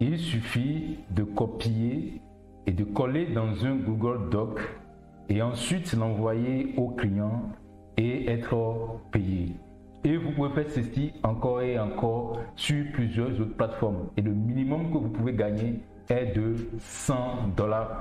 Il suffit de copier et de coller dans un Google Doc et ensuite l'envoyer au client et être payé. Et vous pouvez faire ceci encore et encore sur plusieurs autres plateformes. Et le minimum que vous pouvez gagner est de $100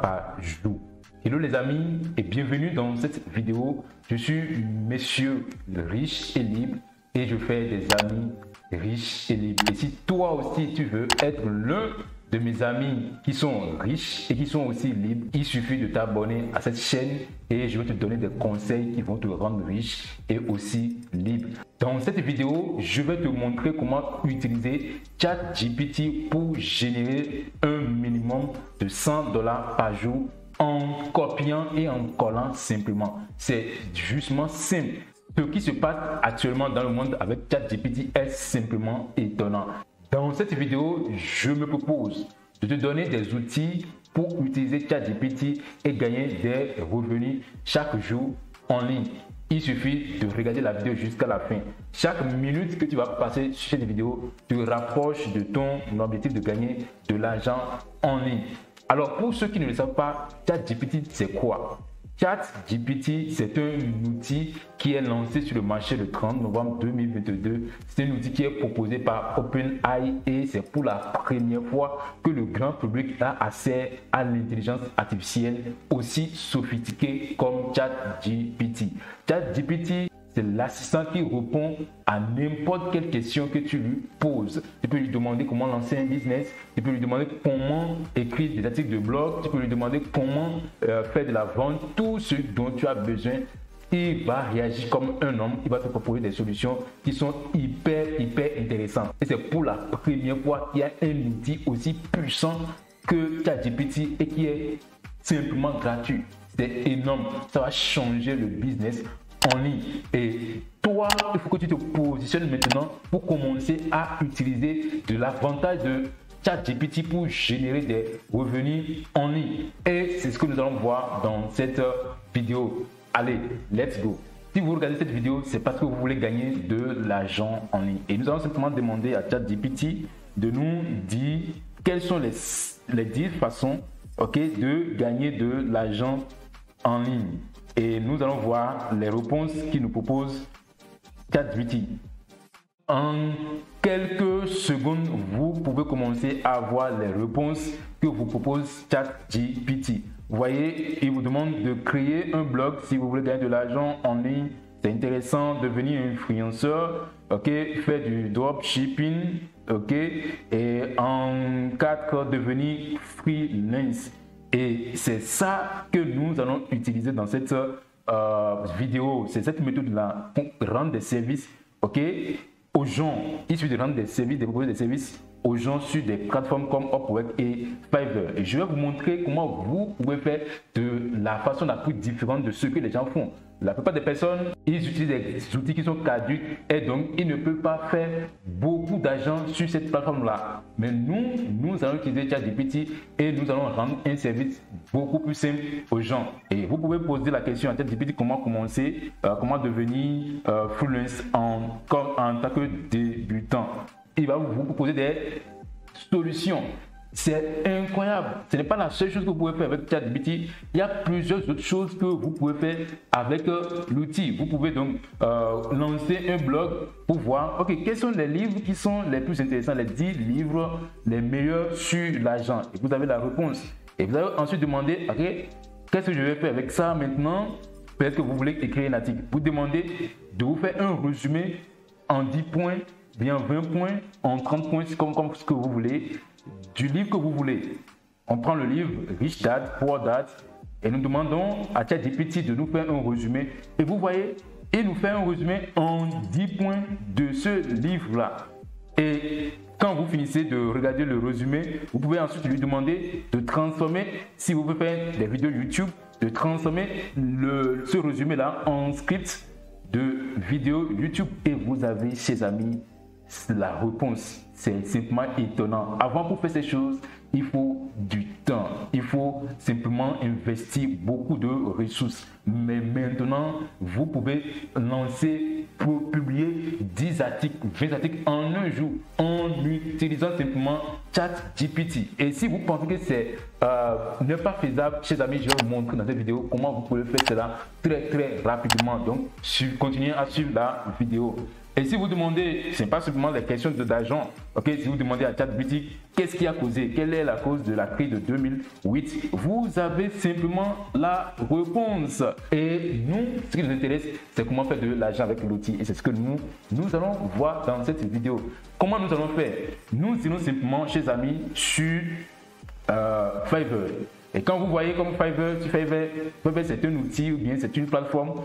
par jour. Hello les amis et bienvenue dans cette vidéo. Je suis Monsieur le riche et libre et je fais des amis riches et libres. Et si toi aussi tu veux être l'un de mes amis qui sont riches et qui sont aussi libres, il suffit de t'abonner à cette chaîne et je vais te donner des conseils qui vont te rendre riche et aussi libre. Dans cette vidéo, je vais te montrer comment utiliser ChatGPT pour générer un minimum de $100 par jour en copiant et en collant simplement. C'est justement simple. Ce qui se passe actuellement dans le monde avec ChatGPT est simplement étonnant. Dans cette vidéo, je me propose de te donner des outils pour utiliser ChatGPT et gagner des revenus chaque jour en ligne. Il suffit de regarder la vidéo jusqu'à la fin. Chaque minute que tu vas passer sur cette vidéo te rapproche de ton objectif de gagner de l'argent en ligne. Alors pour ceux qui ne le savent pas, ChatGPT c'est quoi? ChatGPT, c'est un outil qui est lancé sur le marché le 30 novembre 2022. C'est un outil qui est proposé par OpenAI et c'est pour la première fois que le grand public a accès à l'intelligence artificielle aussi sophistiquée comme ChatGPT. ChatGPT, c'est l'assistant qui répond à n'importe quelle question que tu lui poses. Tu peux lui demander comment lancer un business, tu peux lui demander comment écrire des articles de blog, tu peux lui demander comment faire de la vente, tout ce dont tu as besoin. Il va réagir comme un homme, il va te proposer des solutions qui sont hyper intéressantes. Et c'est pour la première fois qu'il y a un outil aussi puissant que ChatGPT et qui est simplement gratuit. C'est énorme, ça va changer le business en ligne. Et toi, il faut que tu te positionnes maintenant pour commencer à utiliser de l'avantage de ChatGPT pour générer des revenus en ligne. Et c'est ce que nous allons voir dans cette vidéo. Allez, let's go. Si vous regardez cette vidéo, c'est parce que vous voulez gagner de l'argent en ligne. Et nous allons simplement demander à ChatGPT de nous dire quelles sont les 10 façons de gagner de l'argent en ligne. Et nous allons voir les réponses qu'il nous propose ChatGPT. En quelques secondes, vous pouvez commencer à voir les réponses que vous propose ChatGPT. Vous voyez, il vous demande de créer un blog si vous voulez gagner de l'argent en ligne. C'est intéressant, devenir influenceur, faire du dropshipping, et en 4, devenir freelance. Et c'est ça que nous allons utiliser dans cette vidéo. C'est cette méthode-là pour rendre des services aux gens. Il suffit de rendre des services, de proposer des services aux gens sur des plateformes comme Upwork et Fiverr. Et je vais vous montrer comment vous pouvez faire de la façon la plus différente de ce que les gens font. La plupart des personnes, ils utilisent des outils qui sont caducs et donc ils ne peuvent pas faire beaucoup d'argent sur cette plateforme-là. Mais nous allons utiliser ChatGPT et nous allons rendre un service beaucoup plus simple aux gens. Et vous pouvez poser la question à ChatGPT comment commencer, comment devenir freelance en tant que débutant. Il va vous proposer des solutions. C'est incroyable. Ce n'est pas la seule chose que vous pouvez faire avec ChatGPT. Il y a plusieurs autres choses que vous pouvez faire avec l'outil. Vous pouvez donc lancer un blog pour voir quels sont les livres qui sont les plus intéressants, les 10 livres les meilleurs sur l'argent. Et vous avez la réponse. Et vous allez ensuite demander qu'est-ce que je vais faire avec ça maintenant. Peut-être que vous voulez écrire un article. Vous demandez de vous faire un résumé en 10 points, bien 20 points, en 30 points, comme ce que vous voulez. Du livre que vous voulez. On prend le livre Rich Dad, Poor Dad et nous demandons à ChatGPT de nous faire un résumé. Et vous voyez, il nous fait un résumé en 10 points de ce livre-là. Et quand vous finissez de regarder le résumé, vous pouvez ensuite lui demander de transformer, si vous voulez faire des vidéos YouTube, de transformer ce résumé-là en script de vidéo YouTube. Et vous avez, chers amis, la réponse. C'est simplement étonnant. Avant, pour faire ces choses, il faut du temps. Il faut simplement investir beaucoup de ressources. Mais maintenant, vous pouvez lancer publier 10 articles, 20 articles en un jour en utilisant simplement ChatGPT. Et si vous pensez que c'est n'est pas faisable, chers amis, je vais vous montrer dans cette vidéo comment vous pouvez faire cela très rapidement. Donc, continuez à suivre la vidéo. Et si vous demandez, ce n'est pas simplement les questions d'argent, ok, si vous demandez à ChatGPT qu'est-ce qui a causé, quelle est la cause de la crise de 2008, vous avez simplement la réponse. Et nous, ce qui nous intéresse, c'est comment faire de l'argent avec l'outil. Et c'est ce que nous allons voir dans cette vidéo. Comment nous allons faire? Nous irons simplement, chers amis, sur Fiverr. Et quand vous voyez comme Fiverr, c'est un outil ou bien c'est une plateforme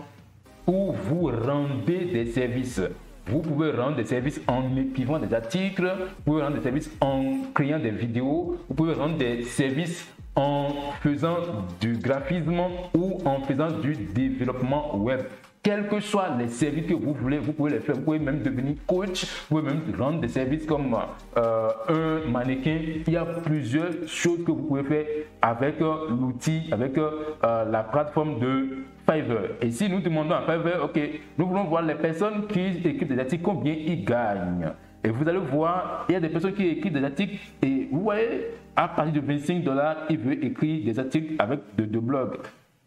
où vous rendez des services. Vous pouvez rendre des services en écrivant des articles, vous pouvez rendre des services en créant des vidéos, vous pouvez rendre des services en faisant du graphisme ou en faisant du développement web. Quels que soient les services que vous voulez, vous pouvez les faire. Vous pouvez même devenir coach, vous pouvez même rendre des services comme un mannequin. Il y a plusieurs choses que vous pouvez faire avec l'outil, avec la plateforme de Fiverr. Et si nous demandons à Fiverr, ok, nous voulons voir les personnes qui écrivent des articles, combien ils gagnent. Et vous allez voir, il y a des personnes qui écrivent des articles et vous voyez, à partir de $25, ils veulent écrire des articles avec de blogs.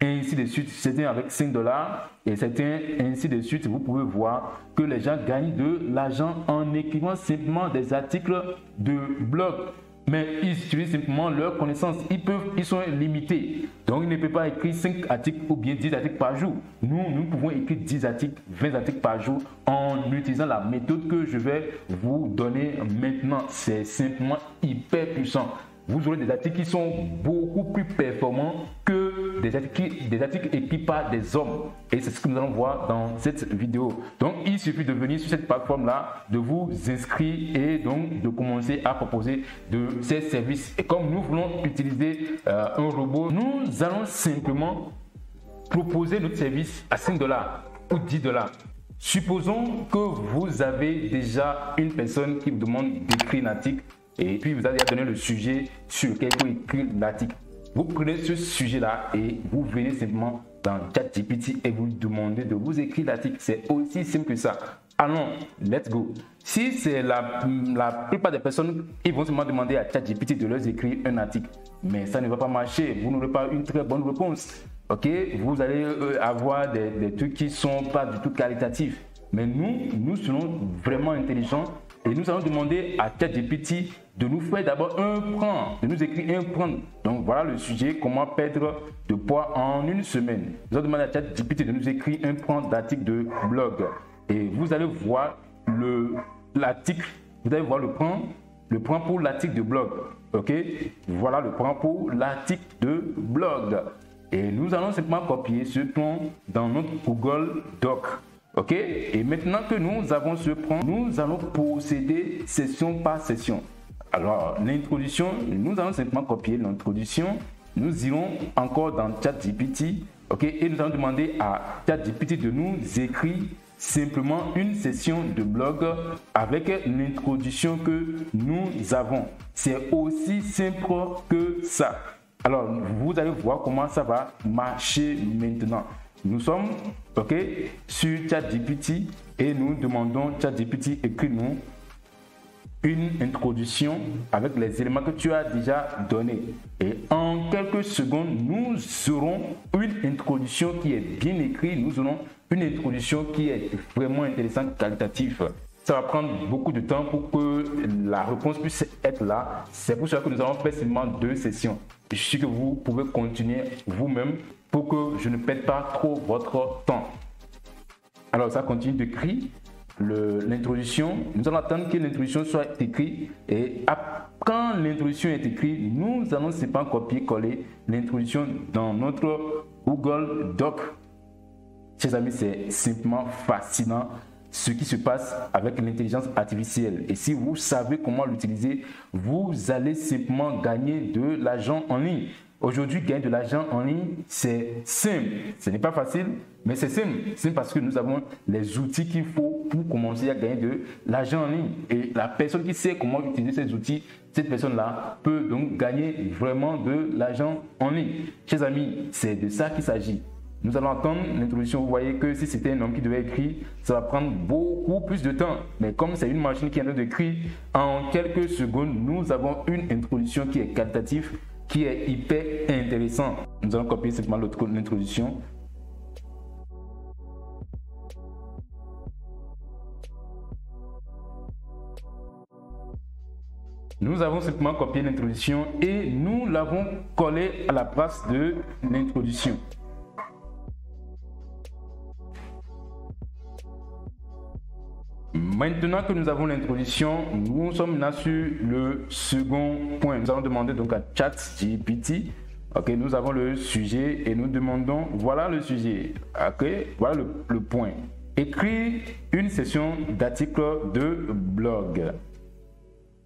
Ainsi de suite, certains avec $5 et certains ainsi de suite. Vous pouvez voir que les gens gagnent de l'argent en écrivant simplement des articles de blog. Mais ils utilisent simplement leurs connaissances. Ils sont limités. Donc, ils ne peuvent pas écrire 5 articles ou bien 10 articles par jour. Nous pouvons écrire 10 articles, 20 articles par jour en utilisant la méthode que je vais vous donner maintenant. C'est simplement hyper puissant. Vous aurez des articles qui sont beaucoup plus performants que des articles écrits par des hommes. Et c'est ce que nous allons voir dans cette vidéo. Donc, il suffit de venir sur cette plateforme-là, de vous inscrire et donc de commencer à proposer de ces services. Et comme nous voulons utiliser un robot, nous allons simplement proposer notre service à $5 ou $10. Supposons que vous avez déjà une personne qui vous demande d'écrire un article. Et puis vous allez donner le sujet sur lequel il faut écrire l'article. Vous prenez ce sujet-là et vous venez simplement dans ChatGPT et vous demandez de vous écrire l'article. C'est aussi simple que ça. Allons, let's go. Si c'est la plupart des personnes, ils vont simplement demander à ChatGPT de leur écrire un article. Mais ça ne va pas marcher. Vous n'aurez pas une très bonne réponse. Ok, vous allez avoir des trucs qui ne sont pas du tout qualitatifs. Mais nous serons vraiment intelligents. Et nous allons demander à ChatGPT de nous faire d'abord un prompt, de nous écrire un prompt. Donc voilà le sujet, comment perdre de poids en une semaine. Nous allons demander à ChatGPT de nous écrire un prompt d'article de blog. Et vous allez voir l'article, vous allez voir le prompt pour l'article de blog. Ok, voilà le prompt pour l'article de blog. Et nous allons simplement copier ce prompt dans notre Google Doc. Ok, et maintenant que nous avons ce prompt, nous allons procéder session par session. Alors, l'introduction, nous allons simplement copier l'introduction. Nous irons encore dans ChatGPT, ok, et nous allons demander à ChatGPT de nous écrire simplement une session de blog avec l'introduction que nous avons. C'est aussi simple que ça. Alors, vous allez voir comment ça va marcher maintenant. Nous sommes sur ChatGPT et nous demandons ChatGPT écris-nous une introduction avec les éléments que tu as déjà donnés. Et en quelques secondes, nous aurons une introduction qui est bien écrite. Nous aurons une introduction qui est vraiment intéressante, qualitative. Ça va prendre beaucoup de temps pour que la réponse puisse être là. C'est pour cela que nous allons faire seulement 2 sessions. Je suis sûr que vous pouvez continuer vous-même pour que je ne perde pas trop votre temps. Alors, ça continue d'écrire l'introduction. Nous allons attendre que l'introduction soit écrite. Et quand l'introduction est écrite, nous allons simplement copier-coller l'introduction dans notre Google Doc. Chers amis, c'est simplement fascinant ce qui se passe avec l'intelligence artificielle. Et si vous savez comment l'utiliser, vous allez simplement gagner de l'argent en ligne. Aujourd'hui, gagner de l'argent en ligne, c'est simple. Ce n'est pas facile, mais c'est simple. C'est parce que nous avons les outils qu'il faut pour commencer à gagner de l'argent en ligne. Et la personne qui sait comment utiliser ces outils, cette personne-là peut donc gagner vraiment de l'argent en ligne. Chers amis, c'est de ça qu'il s'agit. nous allons entendre l'introduction. Vous voyez que si c'était un homme qui devait écrire, ça va prendre beaucoup plus de temps. Mais comme c'est une machine qui est en train d'écrire, en quelques secondes, nous avons une introduction qui est qualitative, qui est hyper intéressante. Nous allons copier simplement l'introduction. Nous avons simplement copié l'introduction et nous l'avons collé à la place de l'introduction. Maintenant que nous avons l'introduction, nous sommes là sur le second point. Nous allons demander donc à ChatGPT, ok, nous avons le sujet et nous demandons, voilà le sujet, ok, voilà le point. Écrire une session d'article de blog.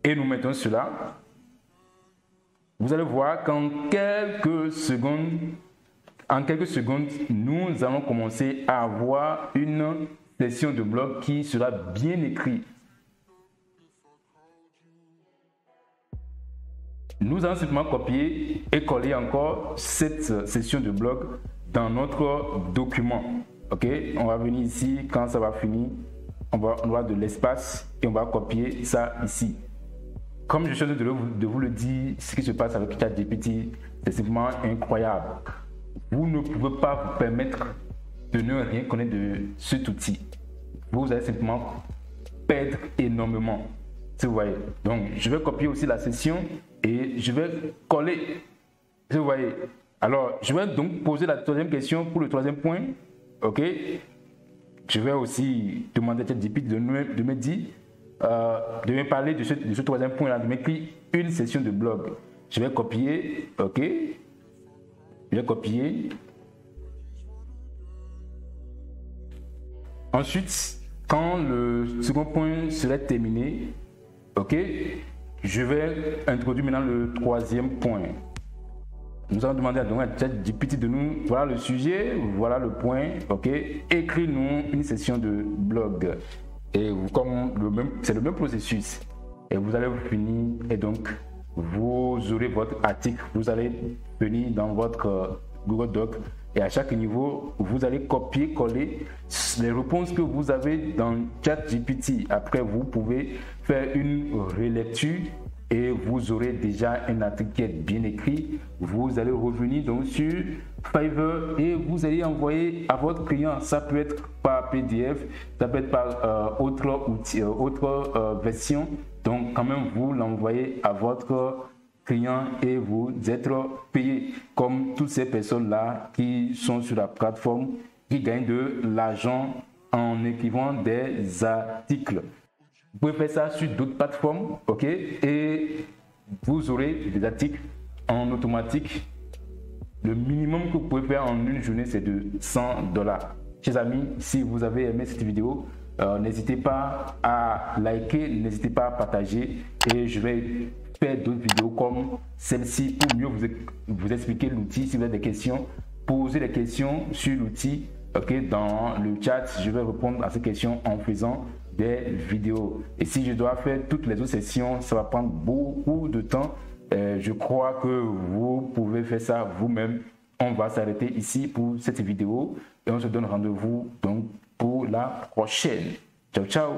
Et nous mettons cela. Vous allez voir qu'en quelques secondes, nous allons commencer à avoir une session de blog qui sera bien écrite. Nous allons simplement copier et coller encore cette session de blog dans notre document. Ok, on va venir ici, quand ça va finir, on va avoir de l'espace et on va copier ça ici. Comme je suis en train de vous le dire, ce qui se passe avec ChatGPT, c'est simplement incroyable. Vous ne pouvez pas vous permettre de ne rien connaître de cet outil. Vous allez simplement perdre énormément. Si vous voyez. Donc, je vais copier aussi la session et je vais coller. Si vous voyez. Alors, je vais donc poser la troisième question pour le troisième point. Ok. Je vais aussi demander à ChatGPT de me dire, de me parler de ce troisième point-là, de m'écrire une session de blog. Je vais copier. Ok. Je vais copier. Ensuite, quand le second point serait terminé, ok, je vais introduire maintenant le troisième point. Nous allons demander à ChatGPT de nous, voilà le sujet, voilà le point, ok, écris-nous une session de blog. Et c'est le même processus. Et vous allez finir, et donc vous aurez votre article, vous allez venir dans votre Google Doc. Et à chaque niveau, vous allez copier-coller les réponses que vous avez dans ChatGPT. Après, vous pouvez faire une relecture et vous aurez déjà un article qui est bien écrit. Vous allez revenir donc sur Fiverr et vous allez envoyer à votre client. Ça peut être par PDF, ça peut être par autre outil, autre version. Donc, quand même, vous l'envoyez à votre client et vous êtes payé comme toutes ces personnes-là qui sont sur la plateforme, qui gagnent de l'argent en écrivant des articles. Vous pouvez faire ça sur d'autres plateformes, ok, et vous aurez des articles en automatique. Le minimum que vous pouvez faire en une journée, c'est de $100. Chers amis, si vous avez aimé cette vidéo, n'hésitez pas à liker, n'hésitez pas à partager et je vais faire d'autres vidéos comme celle-ci pour mieux vous expliquer l'outil. Si vous avez des questions, posez des questions sur l'outil, ok, dans le chat. Je vais répondre à ces questions en faisant des vidéos. Et si je dois faire toutes les autres sessions, ça va prendre beaucoup de temps. Je crois que vous pouvez faire ça vous-même. On va s'arrêter ici pour cette vidéo et on se donne rendez-vous donc pour la prochaine. Ciao, ciao!